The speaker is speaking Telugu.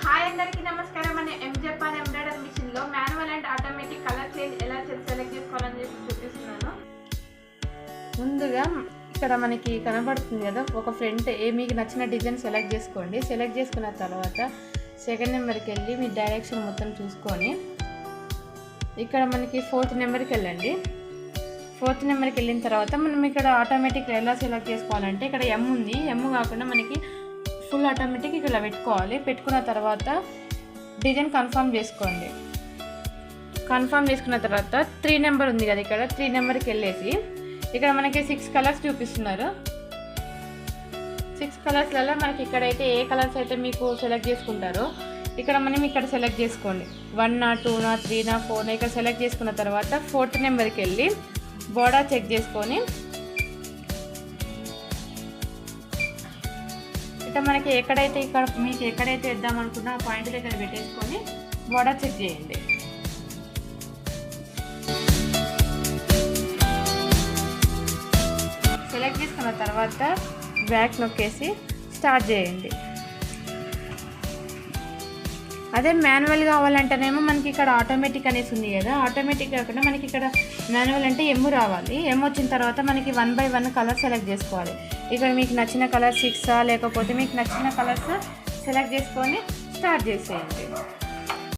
హాయ్ అందరికీ నమస్కారం. మన ఎంజెపాన్ ఎంబ్రాయిడరీ మిషన్ లో manual and automatic colour change ఎలా సెలెక్ట్ చేసుకోవాలని చెప్పి చూపిస్తున్నాను. ముందుగా ఇక్కడ మనకి కనబడుతుంది కదా, ఒక ఫ్రంట్ మీకు నచ్చిన డిజైన్ సెలెక్ట్ చేసుకోండి. సెలెక్ట్ చేసుకున్న తర్వాత సెకండ్ నెంబర్కి వెళ్ళి మీ డైరెక్షన్ మొత్తం చూసుకొని ఇక్కడ మనకి ఫోర్త్ నెంబర్కి వెళ్ళండి. ఫోర్త్ నెంబర్కి వెళ్ళిన తర్వాత మనం ఇక్కడ ఆటోమేటిక్ ఎలా సెలెక్ట్ చేసుకోవాలంటే ఇక్కడ ఎమ్ ఉంది. ఎమ్ కాకుండా మనకి ఫుల్ ఆటోమేటిక్ ఇక్కడ పెట్టుకోవాలి. పెట్టుకున్న తర్వాత డిజైన్ కన్ఫర్మ్ చేసుకోండి. కన్ఫర్మ్ చేసుకున్న తర్వాత 3 నెంబర్ ఉంది కదా, ఇక్కడ 3 నెంబర్కి వెళ్ళేసి ఇక్కడ మనకి 6 కలర్స్ చూపిస్తున్నారు. 6 కలర్స్లలో మనకి ఇక్కడైతే ఏ కలర్స్ అయితే మీకు సెలెక్ట్ చేసుకుంటారో ఇక్కడ మనం ఇక్కడ సెలెక్ట్ చేసుకోండి. 1 2 3 4 ఇక్కడ సెలెక్ట్ చేసుకున్న తర్వాత 4th నెంబర్కి వెళ్ళి బోర్డర్ చెక్ చేసుకొని ఇట్లా మనకి ఎక్కడైతే ఇక్కడ మీకు ఎక్కడైతే ఇద్దాం అనుకున్నా ఆ పాయింట్ దగ్గర పెట్టేసుకొని బోర్డర్ చెక్ చేయండి. సెలెక్ట్ చేసుకున్న తర్వాత బ్యాక్ నొక్కేసి స్టార్ట్ చేయండి. అదే మాన్యువల్ కావాలంటేనేమో మనకి ఇక్కడ ఆటోమేటిక్ అనేసి ఉంది కదా, ఆటోమేటిక్ కాకుండా మనకి ఇక్కడ మాన్యువల్ అంటే ఎమ్ రావాలి. ఎమ్ వచ్చిన తర్వాత మనకి 1 by 1 కలర్ సెలెక్ట్ చేసుకోవాలి. ఇక్కడ మీకు నచ్చిన కలర్ 6 లేకపోతే మీకు నచ్చిన కలర్స్ సెలెక్ట్ చేసుకొని స్టార్ట్ చేసేయండి.